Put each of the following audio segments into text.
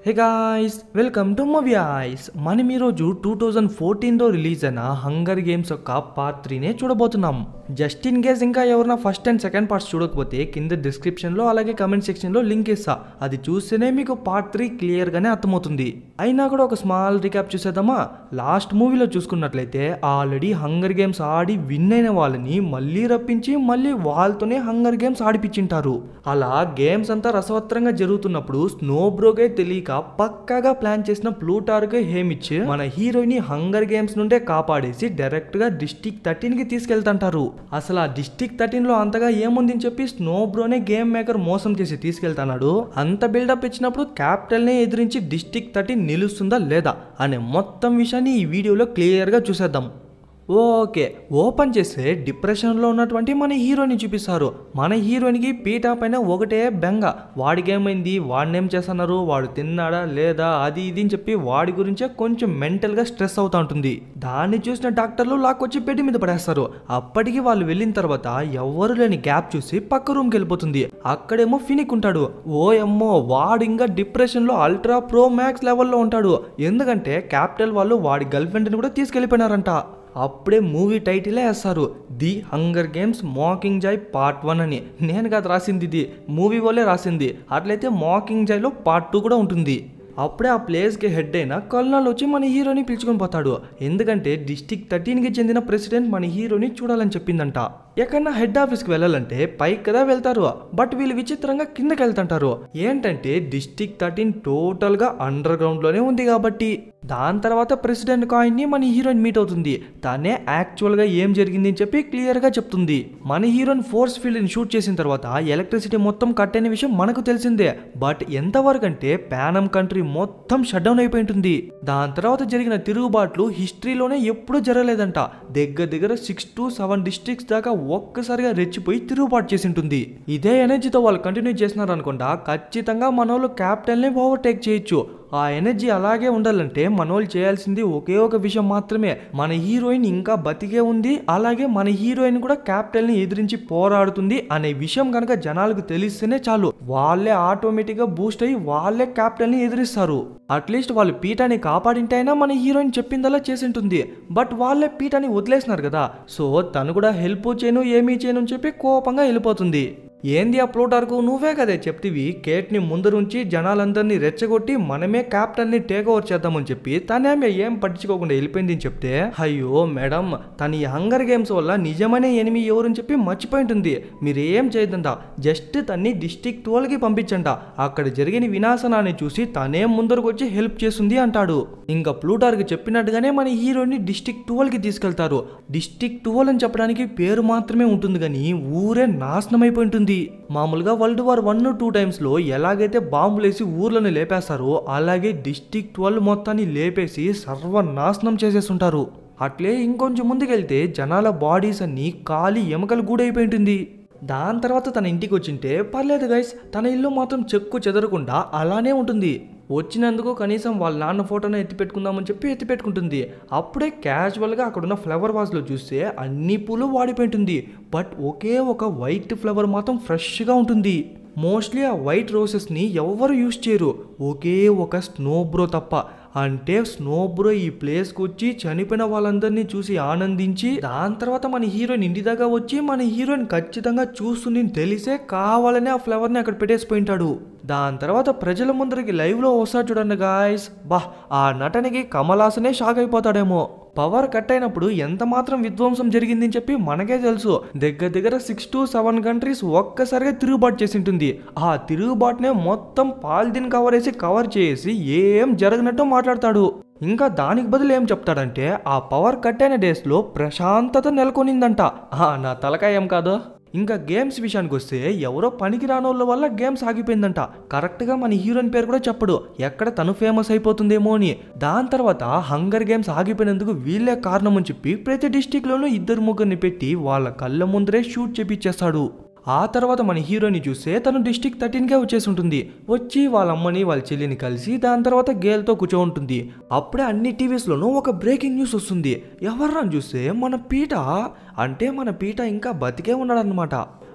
Hey guys welcome to movie ice. మనం ఈరోజు 2014లో release అయిన హంగర్ గేమ్స్ యొక్క పార్ట్ 3నే చూడబోతున్నాం. జస్ట్ ఇన్ కేస్ ఇంకా ఎవరైనా ఫస్ట్ అండ్ సెకండ్ పార్ట్స్ చూడకపోతే కింద డిస్క్రిప్షన్లో అలాగే కమెంట్ సెక్షన్లో లింక్ ఇస్తా. అది చూస్తేనే మీకు పార్ట్ 3 క్లియర్గానే అర్థమవుతుంది. అయినా కూడా ఒక స్మాల్ రికాప్ చూసేద్దామా. లాస్ట్ మూవీలో చూసుకున్నట్లయితే ఆల్రెడీ హంగర్ గేమ్స్ ఆడి విన్ అయిన వాళ్ళని మళ్ళీ రప్పించి మళ్ళీ వాళ్ళతోనే హంగర్ గేమ్స్ ఆడిపించింటారు. అలా గేమ్స్ అంతా రసవత్రంగా జరుగుతున్నప్పుడు స్నో బ్రోగే తెలియక పక్కాగా ప్లాన్ చేసిన ప్లూటార్క్ హేమిచ్ మన హీరోయిన్ హంగర్ గేమ్స్ నుండే కాపాడేసి డైరెక్ట్ గా డిస్ట్రిక్ట్ 13 కి తీసుకెళ్తాంటారు. అసలు ఆ డిస్ట్రిక్ట్ 13 లో అంతగా ఏముందని చెప్పి స్నో బ్రోనే గేమ్ మేకర్ మోసం చేసి తీసుకెళ్తాడు. అంత బిల్డప్ ఇచ్చినప్పుడు క్యాపిటల్ నే ఎదిరించి డిస్ట్రిక్ట్ 13 నిలుస్తుందా లేదా అనే మొత్తం విషయాన్ని ఈ వీడియోలో క్లియర్ గా చూసేద్దాం. ఓకే, ఓపెన్ చేస్తే డిప్రెషన్లో ఉన్నటువంటి మన హీరోని చూపిస్తారు. మన హీరోయిన్కి పీటా పైన ఒకటే బెంగ. వాడికి ఏమైంది, వాడినేం చేస్తున్నారు, వాడు తిన్నాడా లేదా అది ఇది అని చెప్పి వాడి గురించే కొంచెం మెంటల్గా స్ట్రెస్ అవుతూ ఉంటుంది. దాన్ని చూసిన డాక్టర్లు లాక్కొచ్చి బెడ్ మీద పడేస్తారు. అప్పటికి వాళ్ళు వెళ్ళిన తర్వాత ఎవరు లేని గ్యాప్ చూసి పక్క రూమ్కి వెళ్ళిపోతుంది. అక్కడేమో ఫినిక్ ఉంటాడు. ఓఎమ్మో, వాడు ఇంకా డిప్రెషన్లో అల్ట్రా ప్రో మ్యాక్స్ లెవెల్లో ఉంటాడు. ఎందుకంటే క్యాపిటల్ వాళ్ళు వాడి గర్ల్ ఫ్రెండ్ని కూడా తీసుకెళ్ళిపోయినారంట. అప్పుడే మూవీ టైటిలే వేస్తారు, the hunger games mocking Joy part 1 అని. నేను కాదు రాసింది, ఇది మూవీ వాళ్ళే రాసింది. అట్లయితే మాకింగ్ జాయ్లో పార్ట్ 2 కూడా ఉంటుంది. అప్పుడే ఆ ప్లేస్కి హెడ్ అయిన కల్నాల్ వచ్చి మన హీరోని పిలుచుకొని పోతాడు. ఎందుకంటే డిస్ట్రిక్ట్ 13కి చెందిన ప్రెసిడెంట్ మన హీరోని చూడాలని చెప్పిందంట. ఎక్కడన్నా హెడ్ ఆఫీస్కి వెళ్ళాలంటే పైకి కదా వెళ్తారు, బట్ వీళ్ళు విచిత్రంగా కిందకి వెళ్తుంటారు. ఏంటంటే డిస్ట్రిక్ట్ 13 టోటల్గా అండర్ గ్రౌండ్లోనే ఉంది కాబట్టి. దాని తర్వాత ప్రెసిడెంట్ కాయిన్ని మన హీరోయిన్ మీట్ అవుతుంది. తనే యాక్చువల్గా ఏం జరిగింది అని చెప్పి క్లియర్గా చెప్తుంది. మన హీరోయిన్ ఫోర్స్ ఫీల్డ్ని షూట్ చేసిన తర్వాత ఎలక్ట్రిసిటీ మొత్తం కట్ అయిన విషయం మనకు తెలిసిందే. బట్ ఎంతవరకు అంటే ప్యానమ్ కంట్రీ మొత్తం షట్ డౌన్ అయిపోయి ఉంటుంది. దాని తర్వాత జరిగిన తిరుగుబాట్లు హిస్టరీలోనే ఎప్పుడూ జరగలేదంట. దగ్గర 6 to 7 డిస్ట్రిక్ట్స్ దాకా ఒక్కసారిగా రెచ్చిపోయి తిరుగుబాటు చేసి ఉంటుంది. ఇదే ఎనర్జీతో వాళ్ళు కంటిన్యూ చేసినారు అనుకుంటా ఖచ్చితంగా మన వాళ్ళు క్యాపిటల్ని ఓవర్టేక్ చేయొచ్చు. ఆ ఎనర్జీ అలాగే ఉండాలంటే మనోళ్ళు చేయాల్సింది ఒకే ఒక విషయం మాత్రమే. మన హీరోయిన్ ఇంకా బతికే ఉంది, అలాగే మన హీరోయిన్ కూడా క్యాపిటల్ ని ఎదిరించి పోరాడుతుంది అనే విషయం కనుక జనాలకు తెలిస్తేనే చాలు, వాళ్ళే ఆటోమేటిక్ గా బూస్ట్ అయ్యి వాళ్ళే క్యాపిటల్ ని ఎదిరిస్తారు. అట్లీస్ట్ వాళ్ళు పీటాని కాపాడింటైనా మన హీరోయిన్ చెప్పిందలా చేసింటుంది. బట్ వాళ్ళే పీటాని వదిలేసినారు కదా, సో తను కూడా హెల్ప్ చేయను ఏమీ చేయను అని చెప్పి కోపంగా వెళ్ళిపోతుంది. ఏంది ఆ ప్లూటార్క్, నువ్వే కదే చెప్తివి కేట్ని ముందరుంచి జనాలందరినీ రెచ్చగొట్టి మనమే క్యాప్టెన్ని టేక్ ఓవర్ చేద్దామని చెప్పి తనేమే ఏం పట్టించుకోకుండా వెళ్ళిపోయింది అని చెప్తే, అయ్యో మేడం తన ఈ హంగర్ గేమ్స్ వల్ల నిజమైన ఎనిమి ఎవరని చెప్పి మర్చిపోయింటుంది. మీరేం చేయదంట, జస్ట్ తన్ని డిస్ట్రిక్ట్ 12కి పంపించంట. అక్కడ జరిగిన వినాశనాన్ని చూసి తనే ముందరకు వచ్చి హెల్ప్ చేస్తుంది అంటాడు. ఇంకా ప్లూటార్క్ చెప్పినట్టుగానే మన హీరోని డిస్ట్రిక్ట్ 12కి తీసుకెళ్తారు. డిస్ట్రిక్ట్ 12 అని చెప్పడానికి పేరు మాత్రమే ఉంటుంది కానీ ఊరే నాశనం అయిపోయి ఉంటుంది. మామూలుగా వరల్డ్ వార్ 1-2 టైమ్స్లో ఎలాగైతే బాంబులేసి ఊర్లను లేపేస్తారో అలాగే డిస్ట్రిక్ట్ 12 మొత్తాన్ని లేపేసి సర్వనాశనం చేసేస్తుంటారు. అట్లే ఇంకొంచెం ముందుకెళ్తే జనాల బాడీస్ అన్ని కాలి ఎముకలు గూడైపోయి ఉంటుంది. దాని తర్వాత తన ఇంటికి వచ్చింటే పర్లేదు గైస్, తన ఇల్లు మాత్రం చెక్కు చెదరకుండా అలానే ఉంటుంది. వచ్చినందుకు కనీసం వాళ్ళ నాన్న ఫోటోను ఎత్తిపెట్టుకుందామని చెప్పి ఎత్తిపెట్టుకుంటుంది. అప్పుడే క్యాజువల్గా అక్కడున్న ఫ్లవర్ వాజ్లో చూస్తే అన్ని పూలు వాడిపోయింటుంది. బట్ ఒకే ఒక వైట్ ఫ్లవర్ మాత్రం ఫ్రెష్గా ఉంటుంది. మోస్ట్లీ ఆ వైట్ రోసెస్ని ఎవరు యూజ్ చేయరు, ఒకే ఒక స్నో బ్రో తప్ప. అంటే స్నో బ్రో ఈ ప్లేస్కి వచ్చి చనిపోయిన వాళ్ళందరినీ చూసి ఆనందించి దాని తర్వాత మన హీరోయిన్ ఇంటి దాకా వచ్చి మన హీరోయిన్ ఖచ్చితంగా చూస్తుంది తెలిసే కావాలనే ఆ ఫ్లవర్ని అక్కడ పెట్టేసిపోయింటాడు. దాని తర్వాత ప్రజల ముందరికి లైవ్లో వస్తాడు చూడండి గాయస్, ఆ నటనకి కమల్ హాసనే షాక్ అయిపోతాడేమో. పవర్ కట్ అయినప్పుడు ఎంత మాత్రం విధ్వంసం జరిగిందని చెప్పి మనకే తెలుసు. దగ్గర 6 to 7 కంట్రీస్ ఒక్కసారిగా తిరుగుబాటు చేసి ఉంటుంది. ఆ తిరుగుబాటునే మొత్తం పాలిథిన్ కవర్ వేసి కవర్ చేసి ఏం జరగనట్టు మాట్లాడతాడు. ఇంకా దానికి బదులు ఏం చెప్తాడంటే ఆ పవర్ కట్ అయిన డేస్లో ప్రశాంతత నెలకొనిందంట. నా తలకాయ ఏం కాదు. ఇంకా గేమ్స్ విషయానికి వస్తే ఎవరో పనికి రానోళ్ళ వల్ల గేమ్స్ ఆగిపోయిందంట. కరెక్ట్గా మన హీరోయిన్ పేరు కూడా చెప్పడు, ఎక్కడ తను ఫేమస్ అయిపోతుందేమో అని. దాని తర్వాత హంగర్ గేమ్స్ ఆగిపోయినందుకు వీళ్ళే కారణం అని చెప్పి ప్రతి డిస్టిక్లోనూ 2-3 పెట్టి వాళ్ళ కళ్ళ ముందరే షూట్ చేపించేస్తాడు. ఆ తర్వాత మన హీరోని చూస్తే తను డిస్ట్రిక్ట్ 13కే వచ్చేసి ఉంటుంది. వచ్చి వాళ్ళ అమ్మని వాళ్ళ చెల్లిని కలిసి దాని తర్వాత గేల్తో కూర్చో ఉంటుంది. అప్పుడే అన్ని టీవీస్లోనూ ఒక బ్రేకింగ్ న్యూస్ వస్తుంది. ఎవర్రా చూస్తే మన పీట, అంటే మన పీట ఇంకా బతికే ఉన్నాడనమాట.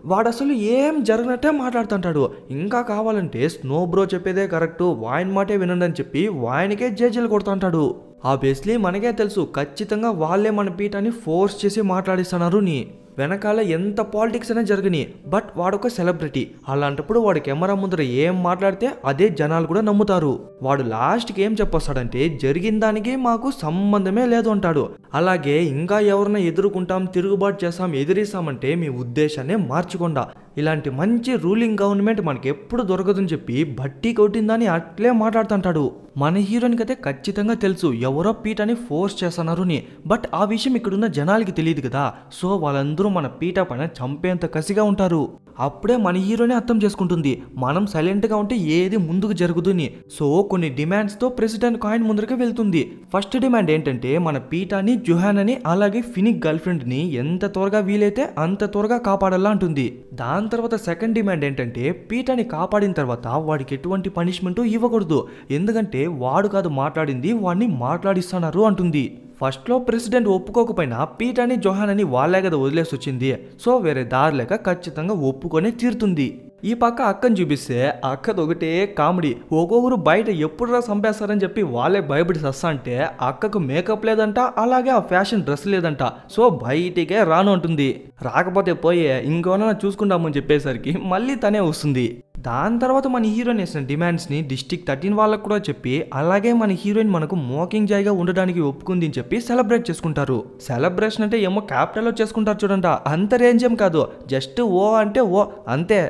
వాడు అసలు ఏం జరగనట్టే మాట్లాడుతుంటాడు. ఇంకా కావాలంటే స్నో బ్రో చెప్పేదే కరెక్ట్, వాయిన్ మాటే వినండి అని చెప్పి వాయనికే జేజీలు కొడుతుంటాడు. ఆబ్వియస్లీ మనకే తెలుసు ఖచ్చితంగా వాళ్ళే మన పీఠాన్ని ఫోర్స్ చేసి మాట్లాడిస్తున్నారు నీ. వెనకాల ఎంత పాలిటిక్స్ అయినా జరగని, బట్ వాడొక సెలబ్రిటీ. అలాంటప్పుడు వాడు కెమెరా ముందర ఏం మాట్లాడితే అదే జనాలు కూడా నమ్ముతారు. వాడు లాస్ట్కి ఏం చెప్పొస్తాడంటే జరిగిన దానికి మాకు సంబంధమే లేదు అంటాడు. అలాగే ఇంకా ఎవరైనా ఎదుర్కొంటాం, తిరుగుబాటు చేస్తాం, ఎదిరిస్తామంటే మీ ఉద్దేశాన్ని మార్చుకోండా. ఇలాంటి మంచి రూలింగ్ గవర్నమెంట్ మనకి ఎప్పుడు దొరకదని చెప్పి బట్టి కొట్టిందని అట్లే మాట్లాడుతుంటాడు. మన హీరోయిన్కి అయితే ఖచ్చితంగా తెలుసు ఎవరో పీఠాన్ని ఫోర్స్ చేస్తున్నారు అని. బట్ ఆ విషయం ఇక్కడున్న జనాలకి తెలియదు కదా. సో వాళ్ళందరూ మన పీఠ పైన చంపేంత కసిగా ఉంటారు. అప్పుడే మన హీరోనే అర్థం చేసుకుంటుంది మనం సైలెంట్గా ఉంటే ఏది ముందుకు జరుగుతుంది. సో కొన్ని డిమాండ్స్తో ప్రెసిడెంట్ కాయిన్ ముందరికి వెళ్తుంది. ఫస్ట్ డిమాండ్ ఏంటంటే మన పీఠాని, జుహానని అలాగే ఫినిక్ గర్ల్ ఫ్రెండ్ని ఎంత త్వరగా వీలైతే అంత త్వరగా కాపాడాలా అంటుంది. దాని తర్వాత సెకండ్ డిమాండ్ ఏంటంటే పీఠాని కాపాడిన తర్వాత వాడికి ఎటువంటి పనిష్మెంట్ ఇవ్వకూడదు, ఎందుకంటే వాడు కాదు మాట్లాడింది, వాడిని మాట్లాడిస్తున్నారు అంటుంది. ఫస్ట్లో ప్రెసిడెంట్ ఒప్పుకోకపోయినా పీఠాని, జొహానని వాళ్ళే కదా వదిలేసి వచ్చింది. సో వేరే దారి లేక ఖచ్చితంగా ఒప్పుకొనే తీరుతుంది. ఈ పక్క అక్కని చూపిస్తే అక్కది ఒకటే కామెడీ. ఒక్కొక్కరు బయట ఎప్పుడురా చంపేస్తారని చెప్పి వాళ్ళే భయపడి సస్తా అంటే అక్కకు మేకప్ లేదంట, అలాగే ఆ ఫ్యాషన్ డ్రెస్ లేదంట. సో బయటికే రాను అంటుంది. రాకపోతే పోయే ఇంకోనైనా చూసుకుంటామని చెప్పేసరికి మళ్ళీ తనే వస్తుంది. దాని తర్వాత మన హీరోయిన్ వేసిన డిమాండ్స్ని డిస్ట్రిక్ట్ 13 వాళ్ళకు కూడా చెప్పి అలాగే మన హీరోయిన్ మనకు మోకింగ్ జాయ్గా ఉండడానికి ఒప్పుకుంది అని చెప్పి సెలబ్రేట్ చేసుకుంటారు. సెలబ్రేషన్ అంటే ఏమో క్యాపిటల్లో చేసుకుంటారు చూడంట, అంత రేంజ్ ఏం కాదు, జస్ట్ ఓ అంటే ఓ అంతే.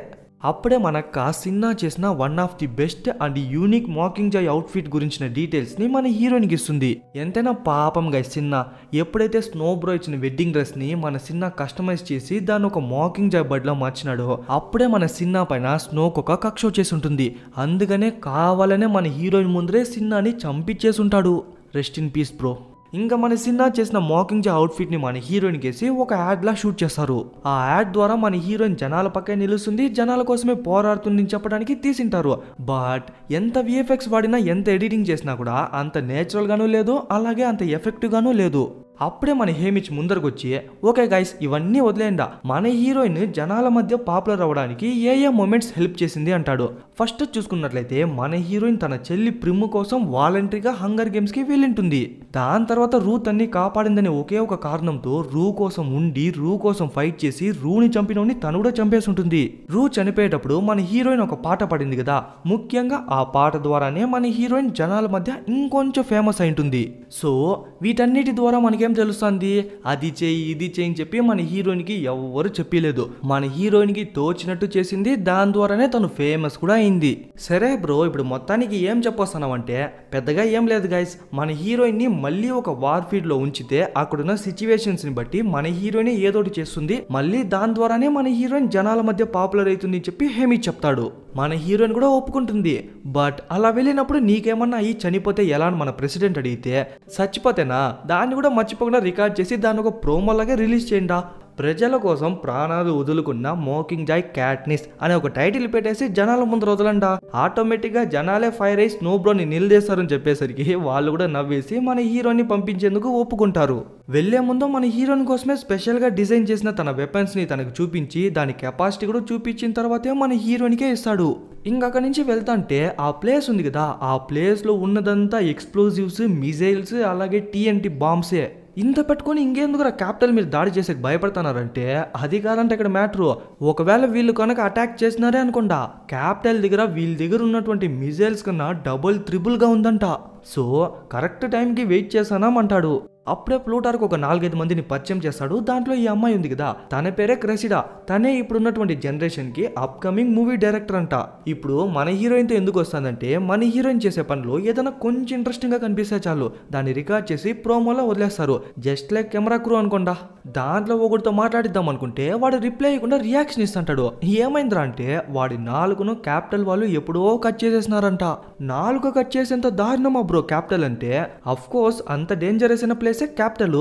అప్పుడే మనకు సిన్నా చేసిన one of the best and unique mocking Joy outfit గురించిన డీటెయిల్స్ని మన హీరోయిన్కి ఇస్తుంది. ఎంతైనా పాపం గై సిన్నా ఎప్పుడైతే స్నో బ్రో ఇచ్చిన వెడ్డింగ్ డ్రెస్ని మన సిన్నా కస్టమైజ్ చేసి దాన్ని ఒక మాకింగ్ జాయ్ బడ్లో మార్చినాడో అప్పుడే మన సిన్నా పైన స్నోకు ఒక కక్ష వచ్చేసి ఉంటుంది. అందుకనే కావాలనే మన హీరోయిన్ ముందరే సిన్నాని చంపించేసి ఉంటాడు. Rest in peace bro. ఇంకా మన సిన్నా చేసిన మాకింగ్ జాయ్ అవుట్ఫిట్ని మన హీరోయిన్కి వేసి ఒక యాడ్లా షూట్ చేస్తారు. ఆ యాడ్ ద్వారా మన హీరోయిన్ జనాల పక్కనే నిలుస్తుంది, జనాల కోసమే పోరాడుతుంది చెప్పడానికి తీసింటారు. బట్ ఎంత విఎఫ్ఎక్స్ వాడినా, ఎంత ఎడిటింగ్ చేసినా కూడా అంత నేచురల్గానూ లేదు, అలాగే అంత ఎఫెక్టివ్గానూ లేదు. అప్పుడే మన హేమిచ్ ముందరకు వచ్చి ఓకే గైస్ ఇవన్నీ వదిలేండా, మన హీరోయిన్ జనాల మధ్య పాపులర్ అవ్వడానికి ఏ మూమెంట్స్ హెల్ప్ చేసింది అంటాడు. ఫస్ట్ చూసుకున్నట్లయితే మన హీరోయిన్ తన చెల్లి ప్రిమ్ కోసం వాలంటరీగా హంగర్ గేమ్స్ కి వెళ్ళింటుంది. దాని తర్వాత రూత్ అన్ని కాపాడిందని ఒకే ఒక కారణంతో రూ కోసం ఉండి రూ కోసం ఫైట్ చేసి రూని చంపినోని తను కూడా చంపేసి ఉంటుంది. రూ చనిపోయేటప్పుడు మన హీరోయిన్ ఒక పాట పడింది కదా, ముఖ్యంగా ఆ పాట ద్వారానే మన హీరోయిన్ జనాల మధ్య ఇంకొంచెం ఫేమస్ అయి ఉంటుంది. సో వీటన్నిటి ద్వారా మనకేం తెలుస్తుంది, అది చేయి ఇది చేయి అని చెప్పి మన హీరోయిన్ కి ఎవరు చెప్పలేదు. మన హీరోయిన్ కి తోచినట్టు చేసింది, దాని ద్వారానే తను ఫేమస్ కూడా అయింది. సరే బ్రో, ఇప్పుడు మొత్తానికి ఏం చెప్పొస్తున్నామంటే పెద్దగా ఏం లేదు గైస్. మన హీరోయిన్ ని మళ్ళీ ఒక వార్ ఫీల్డ్ లో ఉంచితే అక్కడున్న సిచ్యువేషన్స్ ని బట్టి మన హీరోయిన్ ఏదోటి చేస్తుంది, మళ్ళీ దాని ద్వారానే మన హీరోయిన్ జనాల మధ్య పాపులర్ అవుతుంది అని చెప్పి హేమి చెప్తాడు. మన హీరోయిన్ కూడా ఒప్పుకుంటుంది. బట్ అలా వెళ్ళినప్పుడు నీకేమన్నా అయ్యి చనిపోతే ఎలా అని మన ప్రెసిడెంట్ అడిగితే చచ్చిపోతేనా దాన్ని కూడా మర్చిపోకుండా రికార్డ్ చేసి దాన్ని ఒక ప్రోమోలాగా రిలీజ్ చేయండి, ప్రజల కోసం ప్రాణాలు వదులుకున్న మోకింగ్ జాయ్ క్యాట్నిస్ అనే ఒక టైటిల్ పెట్టేసి జనాల ముందు వదలండా, ఆటోమేటిక్ గా జనాలే ఫైర్ అయి స్నో బ్రోని నిలదీస్తారని చెప్పేసరికి వాళ్ళు కూడా నవ్వేసి మన హీరోని పంపించేందుకు ఒప్పుకుంటారు. వెళ్లే ముందు మన హీరోయిన్ కోసమే స్పెషల్ గా డిజైన్ చేసిన తన వెపన్స్ ని తనకు చూపించి దాని కెపాసిటీ కూడా చూపించిన తర్వాతే మన హీరోయిన్కే ఇస్తాడు. ఇంకా అక్కడి నుంచి వెళ్తాంటే ఆ ప్లేస్ ఉంది కదా, ఆ ప్లేస్ లో ఉన్నదంతా ఎక్స్ప్లోజివ్స్, మిజైల్స్ అలాగే TNT బాంబ్సే. ఇంత పెట్టుకొని ఇంకెందుకు క్యాపిటల్ మీరు దాడి చేసే భయపడుతున్నారంటే అది కాదంటే ఇక్కడ మ్యాటరు. ఒకవేళ వీళ్ళు కనుక అటాక్ చేసినారే అనుకోండా, క్యాపిటల్ దగ్గర వీళ్ళ దగ్గర ఉన్నటువంటి మిజైల్స్ కన్నా డబుల్ త్రిబుల్గా ఉందంట. సో కరెక్ట్ టైంకి వెయిట్ చేశానామంటాడు. అప్పుడే ప్లూటార్క్ ఒక 4-5 మందిని పరిచయం చేస్తాడు. దాంట్లో ఈ అమ్మాయి ఉంది కదా, తన పేరే క్రెసిడా. తనే ఇప్పుడున్నటువంటి జనరేషన్ కి అప్కమింగ్ మూవీ డైరెక్టర్ అంట. ఇప్పుడు మన హీరోయిన్తో ఎందుకు వస్తుందంటే మన హీరోయిన్ చేసే పనిలో ఏదైనా కొంచెం ఇంట్రెస్టింగ్ గా కనిపిస్తే చాలు దాన్ని రికార్డ్ చేసి ప్రోమోలో వదిలేస్తారు. జస్ట్ లైక్ కెమెరా క్రూ అనుకోండా. దాంట్లో ఒకటితో మాట్లాడిద్దాం అనుకుంటే వాడు రిప్లై ఇవ్వకుండా రియాక్షన్ ఇస్తుంటాడు. ఏమైందిరా అంటే వాడి నాలుగును క్యాపిటల్ వాళ్ళు ఎప్పుడో కట్ చేసేసినారంట. నాలుగు కట్ చేసేంత దారుణమా బ్రో క్యాపిటల్ అంటే? అఫ్ కోర్స్ అంత డేంజరస్ అయిన ప్లేసే క్యాపిటల్.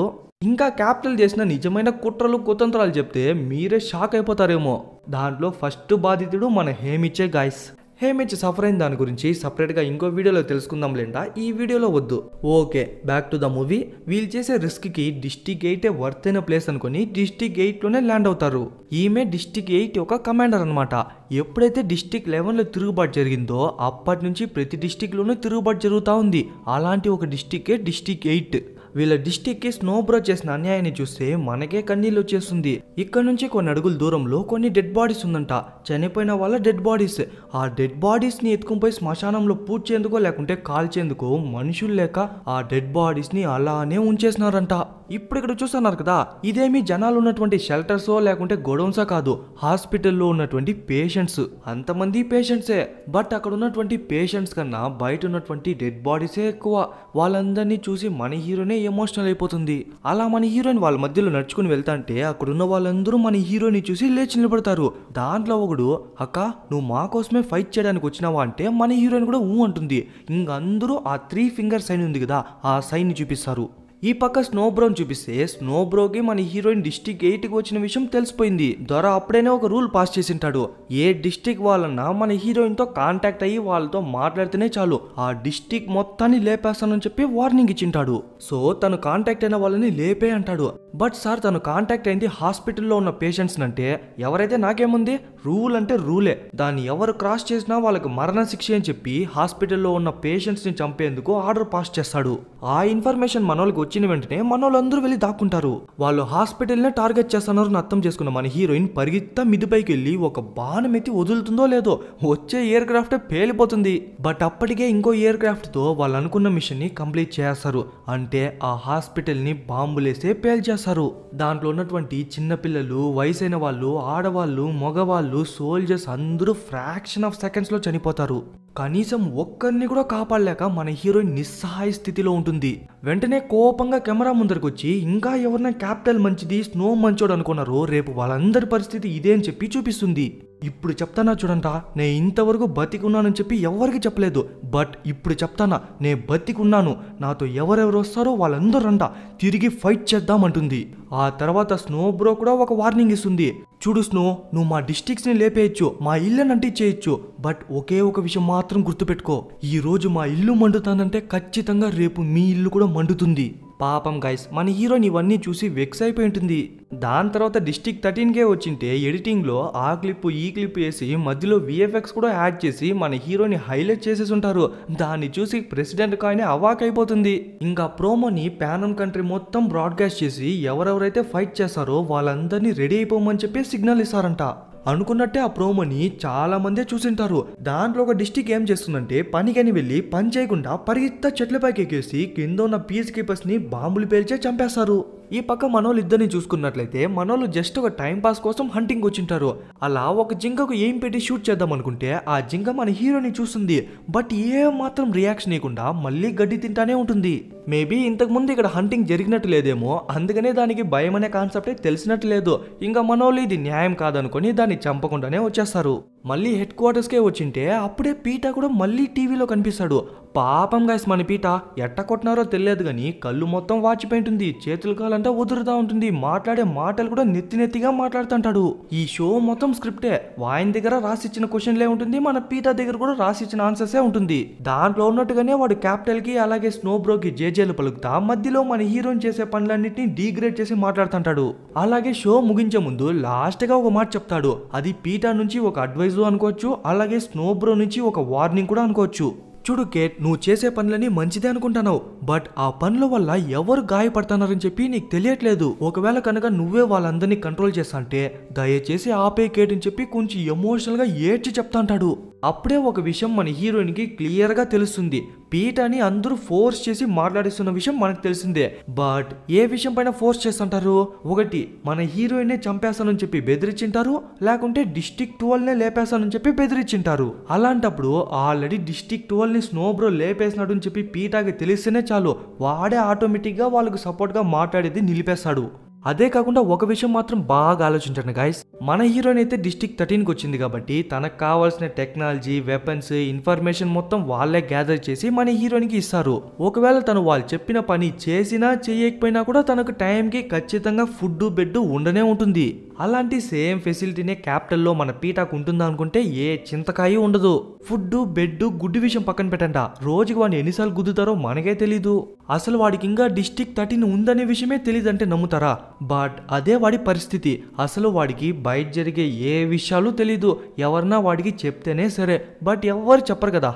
ఇంకా క్యాపిటల్ చేసిన నిజమైన కుట్రలు కుతంత్రాలు చెప్తే మీరే షాక్ అయిపోతారేమో. దాంట్లో ఫస్ట్ బాధితుడు మన హేమిచే గాయస్. హేమిచ్ సఫర్ అయిన దాని గురించి సపరేట్గా ఇంకో వీడియోలో తెలుసుకుందాం లేండా, ఈ వీడియోలో వద్దు. Okay, back to the movie. వీళ్ళు చేసే రిస్క్కి డిస్ట్రిక్ట్ 8 వర్త్ అయిన ప్లేస్ అనుకుని డిస్ట్రిక్ట్ 8లోనే ల్యాండ్ అవుతారు. ఈమె డిస్ట్రిక్ట్ 8 ఒక కమాండర్ అనమాట. ఎప్పుడైతే డిస్ట్రిక్ట్ 11లో తిరుగుబాటు జరిగిందో అప్పటి నుంచి ప్రతి డిస్ట్రిక్ట్లోనూ తిరుగుబాటు జరుగుతూ ఉంది. అలాంటి ఒక డిస్ట్రిక్టే డిస్ట్రిక్ట్ 8. వీళ్ళ డిస్ట్రిక్ట్కి స్నో బ్రో చేసిన అన్యాయాన్ని చూస్తే మనకే కన్నీళ్ళు వచ్చేస్తుంది. ఇక్కడ నుంచి కొన్ని అడుగుల దూరంలో కొన్ని డెడ్ బాడీస్ ఉందంట, చనిపోయిన వాళ్ళ డెడ్ బాడీస్. ఆ డెడ్ బాడీస్ని ఎత్తుకుపోయి శ్మశానంలో పూడ్చేందుకో లేకుంటే కాల్చేందుకో మనుషులు లేక ఆ డెడ్ బాడీస్ని అలానే ఉంచేసినారంట. ఇప్పుడు ఇక్కడ చూస్తున్నారు కదా, ఇదేమి జనాలు ఉన్నటువంటి షెల్టర్సో లేకుంటే గొడౌన్సా కాదు, హాస్పిటల్లో ఉన్నటువంటి పేషెంట్స్. అంతమంది పేషెంట్సే, బట్ అక్కడ ఉన్నటువంటి పేషెంట్స్ కన్నా బయట ఉన్నటువంటి డెడ్ బాడీసే ఎక్కువ. వాళ్ళందరినీ చూసి మన హీరోనే ఎమోషనల్ అయిపోతుంది. అలా మన హీరోయిన్ వాళ్ళ మధ్యలో నడుచుకుని వెళ్తాంటే అక్కడున్న వాళ్ళందరూ మన హీరోని చూసి లేచి నిలబడతారు. దాంట్లో ఒకడు, అక్క నువ్వు మా కోసమే ఫైట్ చేయడానికి వచ్చినావా అంటే మన హీరోయిన్ కూడా ఊ అంటుంది. ఇంకందరూ ఆ 3 ఫింగర్ సైన్ ఉంది కదా, ఆ సైన్ చూపిస్తారు. ఈ పక్క స్నో బ్రోని చూపిస్తే స్నో బ్రోకి మన హీరోయిన్ డిస్ట్రిక్ట్ 8కి వచ్చిన విషయం తెలిసిపోయింది. దొర అప్పుడైనా ఒక రూల్ పాస్ చేసింటాడు, ఏ డిస్ట్రిక్ట్ వాళ్ళన్నా మన హీరోయిన్తో కాంటాక్ట్ అయ్యి వాళ్ళతో మాట్లాడితేనే చాలు ఆ డిస్ట్రిక్ట్ మొత్తాన్ని లేపేస్తానని చెప్పి వార్నింగ్ ఇచ్చింటాడు. సో తను కాంటాక్ట్ అయిన వాళ్ళని లేపే అంటాడు. బట్ సార్ తను కాంటాక్ట్ అయింది హాస్పిటల్లో ఉన్న పేషెంట్స్ అంటే ఎవరైతే నాకేముంది, రూల్ అంటే రూలే, దాన్ని ఎవరు క్రాస్ చేసినా వాళ్ళకి మరణ శిక్ష అని చెప్పి హాస్పిటల్లో ఉన్న పేషెంట్స్ని చంపేందుకు ఆర్డర్ పాస్ చేస్తాడు. ఆ ఇన్ఫర్మేషన్ మనోళ్ళకి వచ్చిన వెంటనే మనోళ్ళందరూ వెళ్ళి దాక్కుంటారు. వాళ్ళు హాస్పిటల్నే టార్గెట్ చేస్తున్నారని అర్థం చేసుకున్న మన హీరోయిన్ పరిగెత్తా మిదిపైకి వెళ్ళి ఒక బాణం ఎత్తి వదులుతుందో లేదో వచ్చే ఎయిర్ క్రాఫ్టే పేలిపోతుంది. బట్ అప్పటికే ఇంకో ఎయిర్ క్రాఫ్ట్తో వాళ్ళు అనుకున్న మిషన్ని కంప్లీట్ చేస్తారు. అంటే ఆ హాస్పిటల్ని బాంబులేసే పేల్చేస్తారు. దాంట్లో ఉన్నటువంటి చిన్నపిల్లలు, వయసైన వాళ్ళు, ఆడవాళ్ళు, మగవాళ్ళు, సోల్జర్స్ అందరూ ఫ్రాక్షన్ ఆఫ్ సెకండ్స్లో చనిపోతారు. కనీసం ఒక్కరిని కూడా కాపాడలేక మన హీరోయిన్ నిస్సహాయ స్థితిలో ఉంటుంది. వెంటనే కోపంగా కెమెరా ముందరికి వచ్చి ఇంకా ఎవరైనా క్యాపిటల్ మంచిది, స్నో మంచోడు అనుకున్నారో రేపు వాళ్ళందరి పరిస్థితి ఇదే అని చెప్పి చూపిస్తుంది. ఇప్పుడు చెప్తానా చూడంట, నేను ఇంతవరకు బతికున్నానని చెప్పి ఎవరికి చెప్పలేదు, బట్ ఇప్పుడు చెప్తానా నేను బతికున్నాను, నాతో ఎవరెవరు వస్తారో వాళ్ళందరూ రంట, తిరిగి ఫైట్ చేద్దామంటుంది. ఆ తర్వాత స్నో బ్రో కూడా ఒక వార్నింగ్ ఇస్తుంది. చూడు స్నో, నువ్వు మా డిస్ట్రిక్ట్స్ని లేపేయచ్చు, మా ఇల్లుని అంటించేయచ్చు, బట్ ఒకే ఒక విషయం మాత్రం గుర్తుపెట్టుకో, ఈ రోజు మా ఇల్లు మండుతుందంటే ఖచ్చితంగా రేపు మీ ఇల్లు కూడా మండుతుంది. పాపం గైస్, మన హీరోని ఇవన్నీ చూసి వెక్స్ అయిపోయి ఉంటుంది. దాని తర్వాత డిస్ట్రిక్ట్ 13కే వచ్చింటే ఎడిటింగ్లో ఆ క్లిప్ ఈ క్లిప్ వేసి మధ్యలో VFX కూడా యాడ్ చేసి మన హీరోని హైలైట్ చేసేసి ఉంటారు. దాన్ని చూసి ప్రెసిడెంట్ కానీ అవాక్ అయిపోతుంది. ఇంకా ప్రోమోని ప్యానమ్ కంట్రీ మొత్తం బ్రాడ్కాస్ట్ చేసి ఎవరెవరైతే ఫైట్ చేస్తారో వాళ్ళందరినీ రెడీ అయిపోమని చెప్పి సిగ్నల్ ఇస్తారంట. అనుకున్నట్టే ఆ ప్రోమోని చాలా మందే చూసింటారు. దాంట్లో ఒక డిస్ట్రిక్ట్ ఏం చేస్తుందంటే పనికని వెళ్ళి పని చేయకుండా పరిగెత్తా చెట్లపైకి ఎక్కేసి కింద ఉన్న పీస్ కీపర్స్ ని బాంబులు పేల్చే చంపేస్తారు. ఈ పక్క మనోళ్ళు ఇద్దరిని చూసుకున్నట్లయితే మనోళ్ళు జస్ట్ ఒక టైం పాస్ కోసం హంటింగ్ వచ్చింటారు. అలా ఒక జింకకు ఏం పెట్టి షూట్ చేద్దాం అనుకుంటే ఆ జింక మన హీరోని చూస్తుంది. బట్ ఏ మాత్రం రియాక్షన్ ఇవ్వకుండా మళ్ళీ గడ్డి తింటానే ఉంటుంది. మేబీ ఇంతకు ముందు ఇక్కడ హంటింగ్ జరిగినట్టు లేదేమో, అందుకనే దానికి భయం అనే కాన్సెప్టే తెలిసినట్టు లేదు. ఇంకా మనోళ్ళు ఇది న్యాయం కాదనుకొని దాన్ని చంపకుండానే వచ్చేస్తారు. మళ్ళీ హెడ్ క్వార్టర్స్కే వచ్చింటే అప్పుడే పీటా కూడా మళ్ళీ టీవీలో కనిపిస్తాడు. పాపం గైస్, మన పీట ఎట్ట కొట్టినారో తెలియదు కానీ కళ్ళు మొత్తం వాచిపోయింటుంది, చేతులు కాలంటే ఉదురుతా ఉంటుంది, మాట్లాడే మాటలు కూడా నెత్తిగా మాట్లాడుతుంటాడు. ఈ షో మొత్తం స్క్రిప్టే, ఆయన దగ్గర రాసిచ్చిన క్వశ్చన్లే ఉంటుంది, మన పీటా దగ్గర కూడా రాసిచ్చిన ఆన్సర్సే ఉంటుంది. దాంట్లో ఉన్నట్టుగానే వాడు క్యాపిటల్ కి అలాగే స్నో బ్రోకి జేజేలు పలుకుతా మధ్యలో మన హీరోయిన్ చేసే పనులన్నింటినీ డీగ్రేడ్ చేసి మాట్లాడుతుంటాడు. అలాగే షో ముగించే ముందు లాస్ట్ గా ఒక మాట చెప్తాడు. అది పీటా నుంచి ఒక అడ్వైజ్ అనుకోవచ్చు, అలాగే స్నో బ్రో నుంచి ఒక వార్నింగ్ కూడా అనుకోవచ్చు. చూడు కేట్, నువ్వు చేసే పనులని మంచిదే అనుకుంటున్నావు, బట్ ఆ పనుల వల్ల ఎవరు గాయపడుతున్నారని చెప్పి నీకు తెలియట్లేదు. ఒకవేళ కనుక నువ్వే వాళ్ళందరినీ కంట్రోల్ చేస్తాంటే దయచేసి ఆపే కేట్ అని చెప్పి కొంచెం ఎమోషనల్ గా ఏడ్చి చెప్తాంటాడు. అప్పుడే ఒక విషయం మన హీరోయిన్ కి క్లియర్ గా తెలుస్తుంది. పీటాని అందరూ ఫోర్స్ చేసి మాట్లాడిస్తున్న విషయం మనకు తెలిసిందే, బట్ ఏ విషయం పైన ఫోర్స్ చేస్తుంటారు? ఒకటి మన హీరోయిన్ చంపేస్తానని చెప్పి బెదిరించింటారు, లేకుంటే డిస్ట్రిక్ట్ 12నే లేపేస్తానని చెప్పి బెదిరించింటారు. అలాంటప్పుడు ఆల్రెడీ డిస్ట్రిక్ట్ 12ని స్నో బ్రో లేపేసినాడు అని చెప్పి పీటాకి తెలిస్తేనే చాలు, వాడే ఆటోమేటిక్ గా వాళ్ళకు సపోర్ట్ గా మాట్లాడేది నిలిపేస్తాడు. అదే కాకుండా ఒక విషయం మాత్రం బాగా ఆలోచించండి గైస్, మన హీరోయిన్ అయితే డిస్ట్రిక్ట్ 13కి వచ్చింది కాబట్టి తనకు కావాల్సిన టెక్నాలజీ, వెపన్స్, ఇన్ఫర్మేషన్ మొత్తం వాళ్ళే గ్యాదర్ చేసి మన హీరోయిన్కి ఇస్తారు. ఒకవేళ తను వాళ్ళు చెప్పిన పని చేసినా చేయకపోయినా కూడా తనకు టైంకి ఖచ్చితంగా ఫుడ్ బెడ్ ఉండనే ఉంటుంది. అలాంటి సేమ్ ఫెసిలిటీనే క్యాపిటల్ లో మన పీటాకు ఉంటుందా అనుకుంటే ఏ చింతకాయ ఉండదు. ఫుడ్ బెడ్ గుడ్డు విషయం పక్కన పెట్టంట, రోజుకి వాడిని ఎన్నిసార్లు గుద్దుతారో మనకే తెలీదు. అసలు వాడికి ఇంకా డిస్ట్రిక్ట్ 13 ఉందనే విషయమే తెలియదంటే నమ్ముతారా? బట్ అదే వాడి పరిస్థితి. అసలు వాడికి బయట జరిగే ఏ విషయాలు తెలీదు. ఎవరన్నా వాడికి చెప్తేనే సరే, బట్ ఎవరు చెప్పరు కదా.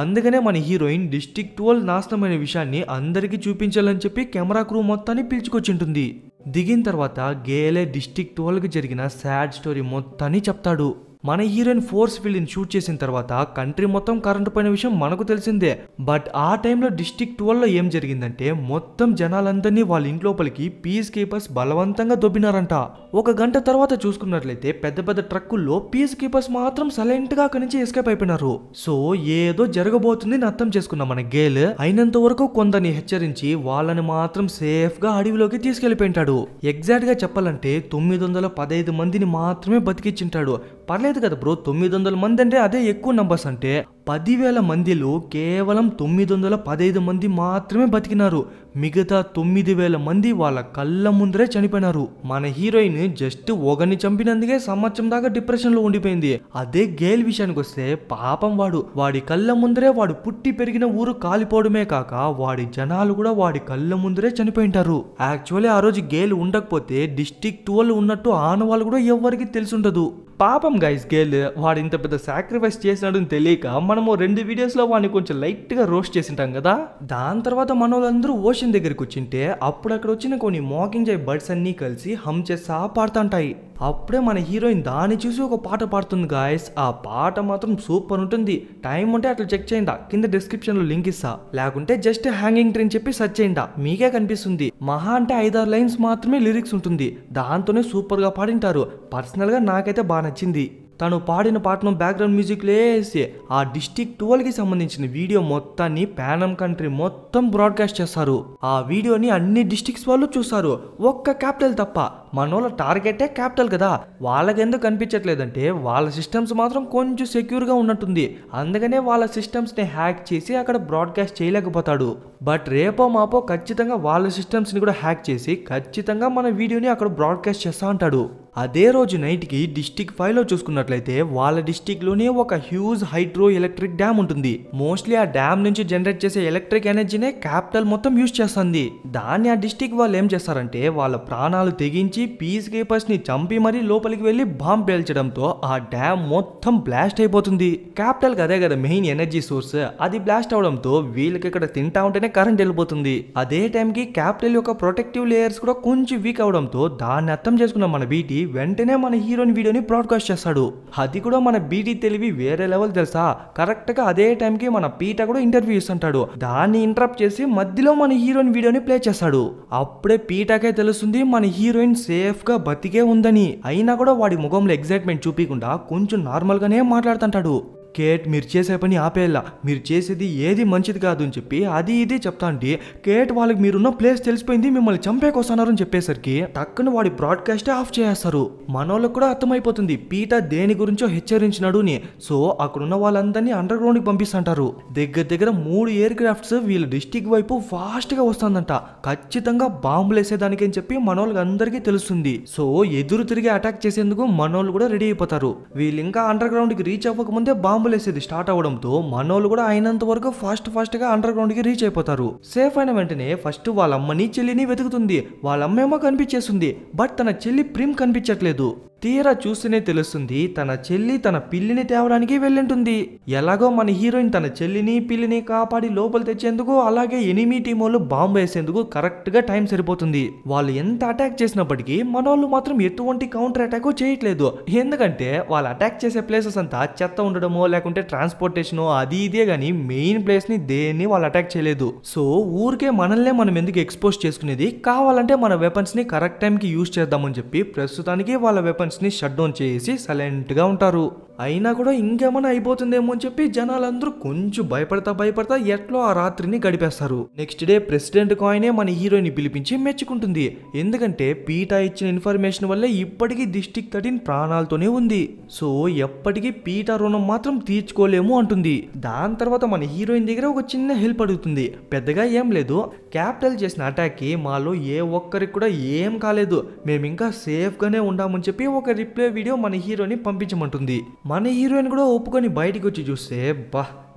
అందుకనే మన హీరోయిన్ డిస్ట్రిక్ట్ 12 నాశనమైన విషయాన్ని అందరికీ చూపించాలని చెప్పి కెమెరా క్రూ మొత్తాన్ని పిలుచుకొచ్చింటుంది. దిగిన తర్వాత గేలే డిస్ట్రిక్ట్ 12కి జరిగిన సాడ్ స్టోరీ మొత్తాన్ని చెప్తాడు. మన హీరోయిన్ ఫోర్స్ ఫీల్డ్ని షూట్ చేసిన తర్వాత కంట్రీ మొత్తం కరెంట్ పోయిన విషయం మనకు తెలిసిందే. బట్ ఆ టైంలో డిస్ట్రిక్ట్ 12లో ఏం జరిగిందంటే మొత్తం జనాలందరినీ వాళ్ళ ఇంట్లోపలికి పీస్ కీపర్స్ బలవంతంగా దొబ్బినారంట. ఒక గంట తర్వాత చూసుకున్నట్లయితే పెద్ద పెద్ద ట్రక్కుల్లో పీస్ కీపర్స్ మాత్రం సైలెంట్ గా అక్కడి నుంచి ఎస్కేప్ అయిపోయినారు. సో ఏదో జరగబోతుందని అర్థం చేసుకున్నాం మన గేల్. అయినంత వరకు కొందరిని హెచ్చరించి వాళ్ళని మాత్రం సేఫ్ గా అడవిలోకి తీసుకెళ్లిపోయింటాడు. ఎగ్జాక్ట్ గా చెప్పాలంటే 915 మందిని మాత్రమే బతికిచ్చింటాడు. పర్లేదు కదా బ్రో, 900 మంది అంటే అదే ఎక్కువ నంబర్స్. అంటే 10,000 మందిలో కేవలం 915 మంది మాత్రమే బతికినారు. మిగతా 9,000 మంది వాళ్ళ కళ్ళ ముందరే చనిపోయినారు. మన హీరోయిన్ జస్ట్ ఒకరిని చంపినందుకే సంవత్సరం దాకా డిప్రెషన్ లో ఉండిపోయింది. అదే గేల్ విషయానికి వస్తే పాపం వాడి కళ్ళ ముందరే వాడు పుట్టి పెరిగిన ఊరు కాలిపోవడమే కాక వాడి జనాలు కూడా వాడి కళ్ళ ముందరే చనిపోయింటారు. యాక్చువల్లీ ఆ రోజు గేల్ ఉండకపోతే డిస్ట్రిక్ట్ 12 ఉన్నట్టు ఆనవాళ్ళు కూడా ఎవరికి తెలిసుండదు. పాపం గైస్, గేల్ వాడు ఇంత పెద్ద సాక్రిఫైస్ చేసినాడని తెలియక మనము 2 వీడియోస్లో వాడిని కొంచెం లైట్గా రోస్ట్ చేసింటాం కదా. దాని తర్వాత మన వాళ్ళందరూ ఓషన్ దగ్గరికి వచ్చింటే అప్పుడు అక్కడ వచ్చిన కొన్ని మాకింగ్ జై బర్డ్స్ అన్నీ కలిసి హమ్ చేసా పాడుతుంటాయి. అప్పుడే మన హీరోయిన్ దాన్ని చూసి ఒక పాట పాడుతుంది గాయస్. ఆ పాట మాత్రం సూపర్ ఉంటుంది. టైం ఉంటే అట్లా చెక్ చేయండి, కింద డిస్క్రిప్షన్ లో లింక్ ఇస్తా. లేకుంటే జస్ట్ హ్యాంగింగ్ ట్రైన్ చెప్పి సెర్చ్ చేయండి, మీకే కనిపిస్తుంది. మహా అంటే 5-6 లైన్స్ మాత్రమే లిరిక్స్ ఉంటుంది. దాంతోనే సూపర్ గా పాడింటారు. పర్సనల్ గా నాకైతే బాగా నచ్చింది. తను పాడిన పాటను బ్యాక్గ్రౌండ్ మ్యూజిక్లో వేసి ఆ డిస్ట్రిక్ట్ 12కి సంబంధించిన వీడియో మొత్తాన్ని పానమ్ కంట్రీ మొత్తం బ్రాడ్కాస్ట్ చేస్తారు. ఆ వీడియోని అన్ని డిస్ట్రిక్ట్స్ వాళ్ళు చూస్తారు, ఒక్క క్యాపిటల్ తప్ప. మనోళ్ళ టార్గెటే క్యాపిటల్ కదా, వాళ్ళకెందుకు కనిపించట్లేదంటే వాళ్ళ సిస్టమ్స్ మాత్రం కొంచెం సెక్యూర్గా ఉన్నట్టుంది. అందుకనే వాళ్ళ సిస్టమ్స్ని హ్యాక్ చేసి అక్కడ బ్రాడ్కాస్ట్ చేయలేకపోతాడు. బట్ రేపో మాపో ఖచ్చితంగా వాళ్ళ సిస్టమ్స్ని కూడా హ్యాక్ చేసి ఖచ్చితంగా మన వీడియోని అక్కడ బ్రాడ్కాస్ట్ చేస్తా అంటాడు. అదే రోజు నైట్కి డిస్ట్రిక్ట్ 5లో చూసుకున్నట్లయితే వాళ్ళ డిస్ట్రిక్ట్లోనే ఒక హ్యూజ్ హైడ్రో ఎలక్ట్రిక్ డ్యామ్ ఉంటుంది. మోస్ట్లీ ఆ డ్యామ్ నుంచి జనరేట్ చేసే ఎలక్ట్రిక్ ఎనర్జీనే క్యాపిటల్ మొత్తం యూజ్ చేస్తుంది. దాన్ని ఆ డిస్ట్రిక్ట్ వాళ్ళు ఏం చేస్తారంటే వాళ్ళ ప్రాణాలు తెగించి పీస్ కీపర్స్ ని చంపి మరీ లోపలికి వెళ్లి బాంబ్ పేల్చడంతో ఆ డ్యామ్ మొత్తం బ్లాస్ట్ అయిపోతుంది. క్యాపిటల్ అదే కదా మెయిన్ ఎనర్జీ సోర్స్, అది బ్లాస్ట్ అవడంతో వీళ్ళకి ఇక్కడ తింటా ఉంటేనే కరెంట్ వెళ్ళిపోతుంది. అదే టైంకి క్యాపిటల్ యొక్క ప్రొటెక్టివ్ లేయర్స్ కూడా కొంచెం వీక్ అవడంతో దాన్ని అర్థం చేసుకున్న మన బీటీ వెంటనే మన హీరోయిన్ వీడియోని బ్రాడ్కాస్ట్ చేస్తాడు. అది కూడా మన బీటీ తెలివి వేరే లెవెల్ తెలుసా. కరెక్ట్ గా అదే టైంకి మన పీటా కూడా ఇంటర్వ్యూ ఇస్తుంటాడు. దాన్ని ఇంటరప్ట్ చేసి మధ్యలో మన హీరోయిన్ వీడియోని ప్లే చేస్తాడు. అప్పుడే పీటాకే తెలుస్తుంది మన హీరోయిన్ సేఫ్ గా బతికే ఉందని. అయినా కూడా వాడి ముఖంలో ఎగ్జైట్మెంట్ చూపించకుండా కొంచెం నార్మల్ గానే మాట్లాడుతుంటాడు. కేట్ మీరు చేసే పని ఆపేయాల, మీరు చేసేది ఏది మంచిది కాదు అని చెప్పి అది ఇది చెప్తా అంటే కేట్ వాళ్ళకి మీరున్న ప్లేస్ తెలిసిపోయింది, మిమ్మల్ని చంపేకొస్తున్నారని చెప్పేసరికి టక్కున వాడి బ్రాడ్కాస్ట్ ఆఫ్ చేస్తారు. మనోళ్ళకి కూడా అర్థమైపోతుంది పీటా దేని గురించో హెచ్చరించినాడు అని. సో అక్కడున్న వాళ్ళందరినీ అండర్ గ్రౌండ్ కి పంపిస్తుంటారు. దగ్గర 3 ఎయిర్ క్రాఫ్ట్స్ వీళ్ళ డిస్టిక్ వైపు ఫాస్ట్ గా వస్తుందంట. ఖచ్చితంగా బాంబులు వేసేదానికి అని చెప్పి మనోళ్ళకి అందరికీ తెలుస్తుంది. సో ఎదురు తిరిగి అటాక్ చేసేందుకు మనోళ్ళు కూడా రెడీ అయిపోతారు. వీళ్ళు ఇంకా అండర్ గ్రౌండ్ కి రీచ్ అవ్వక ముందే బాంబులు వేసేది స్టార్ట్ అవడంతో మనోళ్ళు కూడా అయినంత వరకు ఫాస్ట్ గా అండర్ గ్రౌండ్ కి రీచ్ అయిపోతారు. సేఫ్ అయిన వెంటనే ఫస్ట్ వాళ్ళ అమ్మని చెల్లిని వెతుకుతుంది. వాళ్ళ అమ్మేమో కనిపించేస్తుంది, బట్ తన చెల్లి ప్రిమ్ కనిపించట్లేదు. తీరా చూస్తేనే తెలుస్తుంది తన చెల్లి తన పిల్లిని తేవడానికి వెళ్ళింటుంది. ఎలాగో మన హీరోయిన్ తన చెల్లిని పిల్లిని కాపాడి లోపల తెచ్చేందుకు అలాగే ఎనిమీ టీం వాళ్ళు బాంబు వేసేందుకు కరెక్ట్ గా టైం సరిపోతుంది. వాళ్ళు ఎంత అటాక్ చేసినప్పటికీ మనోళ్ళు మాత్రం ఎటువంటి కౌంటర్ అటాక్ చేయట్లేదు. ఎందుకంటే వాళ్ళు అటాక్ చేసే ప్లేసెస్ అంతా చెత్త ఉండడమో లేకుంటే ట్రాన్స్పోర్టేషన్ అది ఇదే గానీ మెయిన్ ప్లేస్ ని దేన్ని వాళ్ళు అటాక్ చేయలేదు. సో ఊరికే మనల్నే మనం ఎందుకు ఎక్స్పోజ్ చేసుకునేది, కావాలంటే మన వెపన్స్ ని కరెక్ట్ టైం కి యూజ్ చేద్దామని చెప్పి ప్రస్తుతానికి వాళ్ళ వెపన్స్ ని షట్ డౌన్ చేసి సైలెంట్ గా ఉంటారు. అయినా కూడా ఇంకేమైనా అయిపోతుందేమో అని చెప్పి జనాలందరూ కొంచెం భయపడతా ఎట్లో ఆ రాత్రిని గడిపేస్తారు. నెక్స్ట్ డే ప్రెసిడెంట్ కాయినే మన హీరోయిన్ పిలిపించి మెచ్చుకుంటుంది. ఎందుకంటే పీటా ఇచ్చిన ఇన్ఫర్మేషన్ వల్ల ఇప్పటికీ డిస్ట్రిక్ట్ 13 ప్రాణాలతోనే ఉంది. సో ఎప్పటికీ పీటా రుణం మాత్రం తీర్చుకోలేము అంటుంది. దాని తర్వాత మన హీరోయిన్ దగ్గర ఒక చిన్న హెల్ప్ అడుగుతుంది. పెద్దగా ఏం లేదు, క్యాపిటల్ చేసిన అటాక్ కి మాలో ఏ ఒక్కరికి కూడా ఏం కాలేదు, మేము ఇంకా సేఫ్ గానే ఉండామని చెప్పి ఒక రిప్లై వీడియో మన హీరోని పంపించమంటుంది. మన హీరోయిన్ కూడా ఒప్పుకొని బయటికి వచ్చి చూస్తే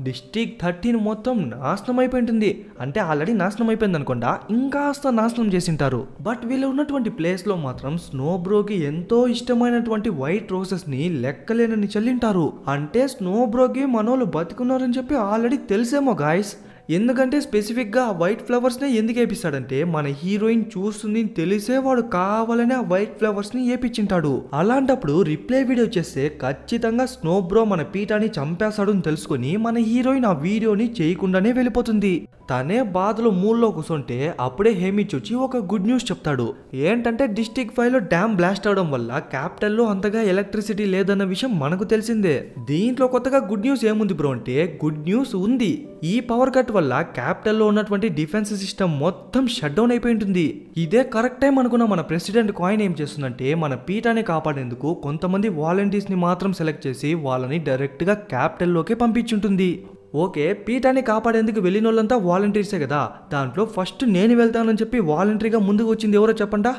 డిస్ట్రిక్ట్ 13 మొత్తం నాశనం అయిపోయింటుంది. అంటే ఆల్రెడీ నాశనం అయిపోయింది అనుకోండా, ఇంకాస్త నాశనం చేసింటారు. బట్ వీళ్ళు ఉన్నటువంటి ప్లేస్ లో మాత్రం స్నో బ్రోకి ఎంతో ఇష్టమైనటువంటి వైట్ రోజెస్ ని లెక్కలేనని చల్లింటారు. అంటే స్నో బ్రోకి మనోళ్ళు బతుకున్నారని చెప్పి ఆల్రెడీ తెలిసేమో గాయస్. ఎందుకంటే స్పెసిఫిక్గా ఆ వైట్ ఫ్లవర్స్ని ఎందుకు వేపిస్తాడంటే మన హీరోయిన్ చూస్తుంది తెలిసే వాడు కావాలనే ఆ వైట్ ఫ్లవర్స్ని వేపించింటాడు. అలాంటప్పుడు రిప్లై వీడియో చేస్తే ఖచ్చితంగా స్నో బ్రో మన పీటాని చంపేస్తాడు అని తెలుసుకుని మన హీరోయిన్ ఆ వీడియోని చేయకుండానే వెళ్ళిపోతుంది. తనే బాధలో మూల్లో కూర్చుంటే అప్పుడే హేమిచ్ వచ్చి ఒక గుడ్ న్యూస్ చెప్తాడు. ఏంటంటే డిస్ట్రిక్ట్ 5 లో డ్యామ్ బ్లాస్ట్ అవడం వల్ల క్యాపిటల్ లో అంతగా ఎలక్ట్రిసిటీ లేదన్న విషయం మనకు తెలిసిందే. దీంట్లో కొత్తగా గుడ్ న్యూస్ ఏముంది బ్రో అంటే, గుడ్ న్యూస్ ఉంది. ఈ పవర్ కట్ వల్ల క్యాపిటల్ లో ఉన్నటువంటి డిఫెన్స్ సిస్టమ్ మొత్తం షట్ డౌన్ అయిపోయి ఉంటుంది. ఇదే కరెక్ట్ టైం అనుకున్న మన ప్రెసిడెంట్ కాయిన్ ఏం చేస్తుందంటే, మన పీటాని కాపాడేందుకు కొంతమంది వాలంటీర్స్ ని మాత్రం సెలెక్ట్ చేసి వాళ్ళని డైరెక్ట్ గా క్యాపిటల్ లోకి పంపించుంటుంది. ఓకే, పీటాని కాపాడేందుకు వెళ్ళిన వాళ్ళంతా వాలంటీర్సే కదా, దాంట్లో ఫస్ట్ నేను వెళ్తానని చెప్పి వాలంటరీగా ముందుకు వచ్చింది ఎవరో చెప్పండా?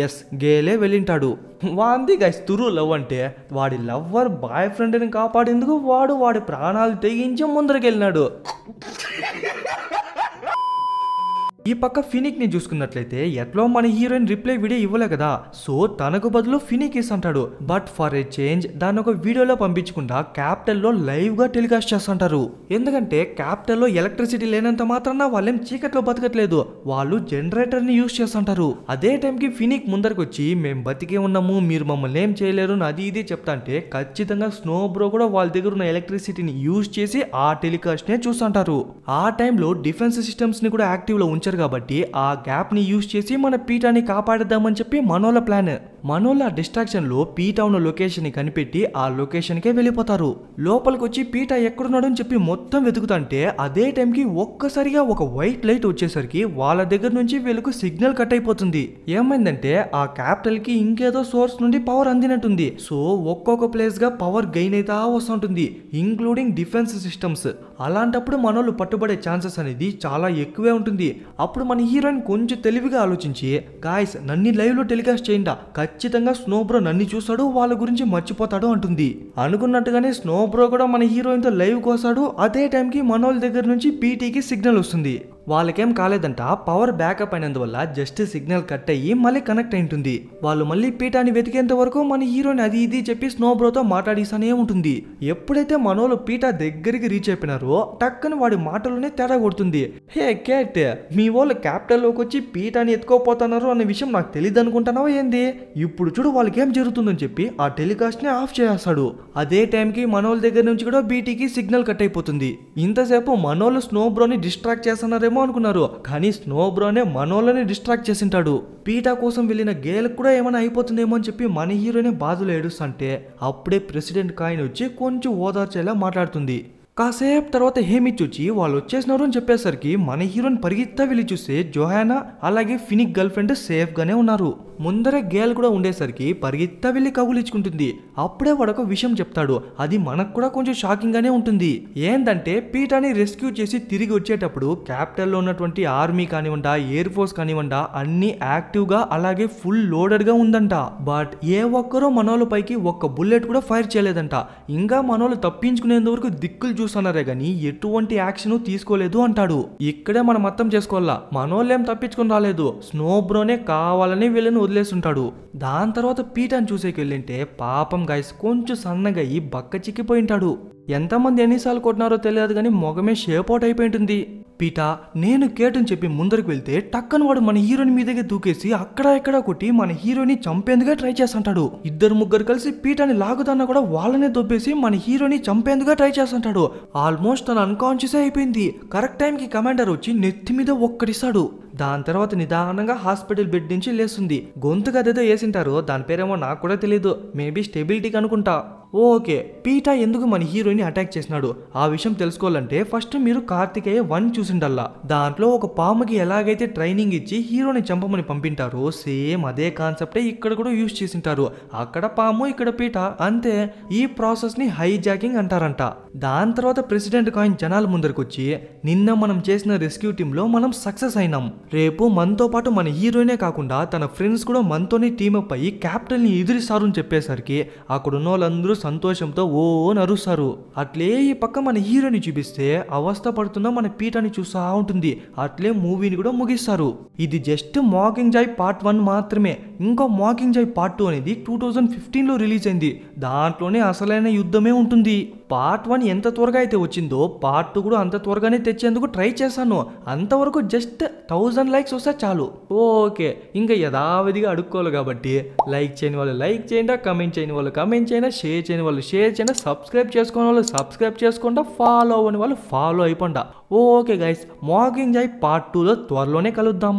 ఎస్, గేలే వెళ్ళింటాడు. వాంది గైస్ తురు లవ్ అంటే, వాడి లవ్వర్ బాయ్ ఫ్రెండ్ని కాపాడేందుకు వాడి ప్రాణాలు తెగించి ముందరకెళ్ళినాడు. ఈ పక్క ఫినిక్ ని చూసుకున్నట్లయితే ఎట్లో మన హీరోయిన్ రిప్లై వీడియో ఇవ్వలే కదా, సో తనకు బదులు ఫినిక్ ఇస్తుంటాడు. బట్ ఫర్ ఏ చేంజ్ దాన్ని ఒక వీడియోలో పంపించకుండా క్యాపిటల్ లో లైవ్ గా టెలికాస్ట్ చేస్తుంటారు. ఎందుకంటే క్యాపిటల్ లో ఎలక్ట్రిసిటీ లేనంత మాత్రాన వాళ్ళేం చీకట్లో బతకట్లేదు, వాళ్ళు జనరేటర్ ని యూజ్ చేస్తుంటారు. అదే టైంకి ఫినిక్ ముందరకు వచ్చి మేము బతికే ఉన్నాము, మీరు మమ్మల్ని ఏం చేయలేరు అది ఇది చెప్తా అంటే ఖచ్చితంగా స్నో బ్రో కూడా వాళ్ళ దగ్గర ఉన్న ఎలక్ట్రిసిటీని యూజ్ చేసి ఆ టెలికాస్ట్ నే చూస్తుంటారు. ఆ టైంలో డిఫెన్స్ సిస్టమ్స్ ని కూడా యాక్టివ్ లో ఉంచారు కాబట్టి ఆ గ్యాప్ ని యూజ్ చేసి మన పీటాని కాపాడదామని చెప్పి మనోళ్ళ ప్లాన్. మనోళ్ళ డిస్ట్రాక్షన్ లో పీటా ఉన్న లొకేషన్ ని కనిపెట్టి ఆ లొకేషన్ కే వెళ్ళిపోతారు. లోపలికి వచ్చి పీటా ఎక్కడున్నాడు అని చెప్పి మొత్తం వెతుకుతుంటే అదే టైంకి ఒక్కసారిగా ఒక వైట్ లైట్ వచ్చేసరికి వాళ్ళ దగ్గర నుంచి వీళ్ళకు సిగ్నల్ కట్ అయిపోతుంది. ఏమైందంటే ఆ క్యాపిటల్ కి ఇంకేదో సోర్స్ నుండి పవర్ అందినట్టుంది. సో ఒక్కొక్క ప్లేస్ గా పవర్ గెయిన్ అయితే వస్తుంటుంది, ఇంక్లూడింగ్ డిఫెన్స్ సిస్టమ్స్. అలాంటప్పుడు మనోళ్ళు పట్టుబడే ఛాన్సెస్ అనేది చాలా ఎక్కువే ఉంటుంది. అప్పుడు మన హీరోయిన్ కొంచెం తెలివిగా ఆలోచించి, గాయస్ నన్ను లైవ్ లో టెలికాస్ట్ చేయండి, ఖచ్చితంగా స్నో బ్రో నన్ను చూస్తాడు, వాళ్ళ గురించి మర్చిపోతాడు అంటుంది. అనుకున్నట్టుగానే స్నో బ్రో కూడా మన హీరోయిన్ తో లైవ్ కోసాడు. అదే టైంకి మనోళ్ళ దగ్గర నుంచి పీటీకి సిగ్నల్ వస్తుంది. వాళ్ళకేం కాలేదంట, పవర్ బ్యాకప్ అయినందువల్ల జస్ట్ సిగ్నల్ కట్ అయ్యి మళ్ళీ కనెక్ట్ అయింటుంది. వాళ్ళు మళ్ళీ పీటాని వెతికేంత వరకు మన హీరోయిన్ అది ఇది చెప్పి స్నో బ్రోతో మాట్లాడిస్తానే ఉంటుంది. ఎప్పుడైతే మనోళ్ళు పీటా దగ్గరికి రీచ్ అయిపోయినారో టక్కని వాడి మాటలోనే తేడా కొడుతుంది. హే కేట్, మీ వాళ్ళు క్యాపిటల్ లోకి వచ్చి పీటాని ఎత్తుకోపోతున్నారు అనే విషయం నాకు తెలియదు అనుకుంటున్నావా ఏంది? ఇప్పుడు చూడు వాళ్ళకి ఏం జరుగుతుందని చెప్పి ఆ టెలికాస్ట్ ని ఆఫ్ చేస్తాడు. అదే టైంకి మనోళ్ళ దగ్గర నుంచి కూడా బీటీకి సిగ్నల్ కట్ అయిపోతుంది. ఇంతసేపు మనోళ్ళు స్నో బ్రోని డిస్ట్రాక్ట్ చేస్తున్నారేమో అనుకున్నారు, కానీ స్నో బ్రోనే మనోళ్ళని డిస్ట్రాక్ట్ చేసింటాడు. పీటా కోసం వెళ్ళిన గేల్ కూడా ఏమైనా అయిపోతుందేమో అని చెప్పి మన హీరోనే బాధలు ఏడుస్తుంటే అప్పుడే ప్రెసిడెంట్ కాయిన్ వచ్చి కొంచెం ఓదార్చేలా మాట్లాడుతుంది. కాసేపు తర్వాత హేమిచ్ వచ్చి వాళ్ళు వచ్చేసినారు అని చెప్పేసరికి మన హీరోని పరిగెత్తా వెళ్ళి చూస్తే జోహానా అలాగే ఫినిక్ గర్ల్ ఫ్రెండ్ సేఫ్ గానే ఉన్నారు. ముందరే గేల్ కూడా ఉండేసరికి పరిగెత్తా వెళ్ళి కబులించుకుంటుంది. అప్పుడే వాడొక విషయం చెప్తాడు, అది మనకు కూడా కొంచెం షాకింగ్ గానే ఉంటుంది. ఏంటంటే పీటాని రెస్క్యూ చేసి తిరిగి వచ్చేటప్పుడు క్యాపిటల్ లో ఉన్నటువంటి ఆర్మీ కానివ్వండి, ఎయిర్ ఫోర్స్ కానివ్వండి, అన్ని యాక్టివ్ గా అలాగే ఫుల్ లోడెడ్ గా ఉందంట. బట్ ఏ ఒక్కరో మనోళ్ళ పైకి ఒక్క బుల్లెట్ కూడా ఫైర్ చేయలేదంట. ఇంకా మనోళ్ళు తప్పించుకునేంత వరకు దిక్కులు చూస్తున్నారే గానీ ఎటువంటి యాక్షన్ తీసుకోలేదు అంటాడు. ఇక్కడే మనం అర్థం చేసుకోవాలా, మనోళ్ళేం తప్పించుకుని రాలేదు, స్నో బ్రోనే కావాలని వీళ్ళని వదిలేస్తుంటాడు. దాని తర్వాత పీటాని చూసేకి వెళ్ళింటే పాపం గైస్ కొంచెం సన్నగా అయ్యి బక్క చిక్కిపోయింటాడు. ఎంతమంది ఎన్నిసార్లు కొట్టినారో తెలియదు కానీ మొగమే షేప్ అవుట్ అయిపోయింటుంది. పీటా నేను కేటని చెప్పి ముందరికి వెళ్తే టక్కన వాడు మన హీరోని మీదకి దూకేసి అక్కడ ఎక్కడ కొట్టి మన హీరోని చంపేందుగా ట్రై చేస్తుంటాడు. ఇద్దరు ముగ్గురు కలిసి పీటాని లాగుదన్నా కూడా వాళ్ళనే దొబ్బేసి మన హీరోని చంపేందుగా ట్రై చేస్తుంటాడు. ఆల్మోస్ట్ తను అన్కాన్షియస్ అయిపోయింది. కరెక్ట్ టైంకి కమాండర్ వచ్చి నెత్తి మీద ఒక్కడిస్తాడు. దాని తర్వాత నిదానంగా హాస్పిటల్ బెడ్ నుంచి లేస్తుంది. గొంతుకు అదేదో వేసింటారు, దాని పేరేమో నాకు కూడా తెలియదు, మేబీ స్టెబిలిటీకి అనుకుంటా. ఓకే, పీటా ఎందుకు మన హీరోయిన్ అటాక్ చేసినాడు ఆ విషయం తెలుసుకోవాలంటే ఫస్ట్ మీరు కార్తికేయ 1 చూసిండల్లా. దాంట్లో ఒక పాముకి ఎలాగైతే ట్రైనింగ్ ఇచ్చి హీరోని చంపమని పంపింటారో సేమ్ అదే కాన్సెప్టే ఇక్కడ కూడా యూజ్ చేసింటారు. అక్కడ పాము ఇక్కడ పీట అంతే. ఈ ప్రాసెస్ ని హైజాకింగ్ అంటారంట. దాని తర్వాత ప్రెసిడెంట్ కాయిన్ జనాల ముందరకు వచ్చి నిన్న మనం చేసిన రెస్క్యూ టీమ్ లో మనం సక్సెస్ అయినాం. రేపు మనతో పాటు మన హీరోయినే కాకుండా తన ఫ్రెండ్స్ కూడా మనతోనే టీమప్ అయ్యి క్యాపిటల్ ని ఎదిరిస్తారు అని చెప్పేసరికి అక్కడున్న వాళ్ళందరూ సంతోషంతో ఓ నరుస్తారు. అట్లే ఈ పక్క మన హీరోని చూపిస్తే అవస్థ పడుతున్న మన పీటని చూస్తూ ఉంటుంది. అట్లే మూవీని కూడా ముగిస్తారు. ఇది జస్ట్ మాకింగ్ జాయ్ పార్ట్ 1 మాత్రమే. ఇంకో మాకింగ్ జాయ్ పార్ట్ 2 అనేది 2015 లో రిలీజ్ అయింది. దాంట్లోనే అసలైన యుద్ధమే ఉంటుంది. పార్ట్ 1 ఎంత త్వరగా అయితే వచ్చిందో పార్ట్ 2 కూడా అంత త్వరగానే తెచ్చేందుకు ట్రై చేశాను. అంతవరకు జస్ట్ 1000 లైక్స్ వస్తే చాలు. ఓకే, ఇంకా యథావిధిగా అడుక్కోవాలి కాబట్టి లైక్ చేయని వాళ్ళు లైక్ చేయండి, కమెంట్ చేయని వాళ్ళు కమెంట్ చేయండి, షేర్ చేయని వాళ్ళు షేర్ చేయండి, సబ్స్క్రైబ్ చేసుకునే వాళ్ళు సబ్స్క్రైబ్ చేసుకోండి, ఫాలో అవ్వని వాళ్ళు ఫాలో అయిపోండి. Okay guys, mocking Joy part 2లో త్వరలోనే కలుద్దాం.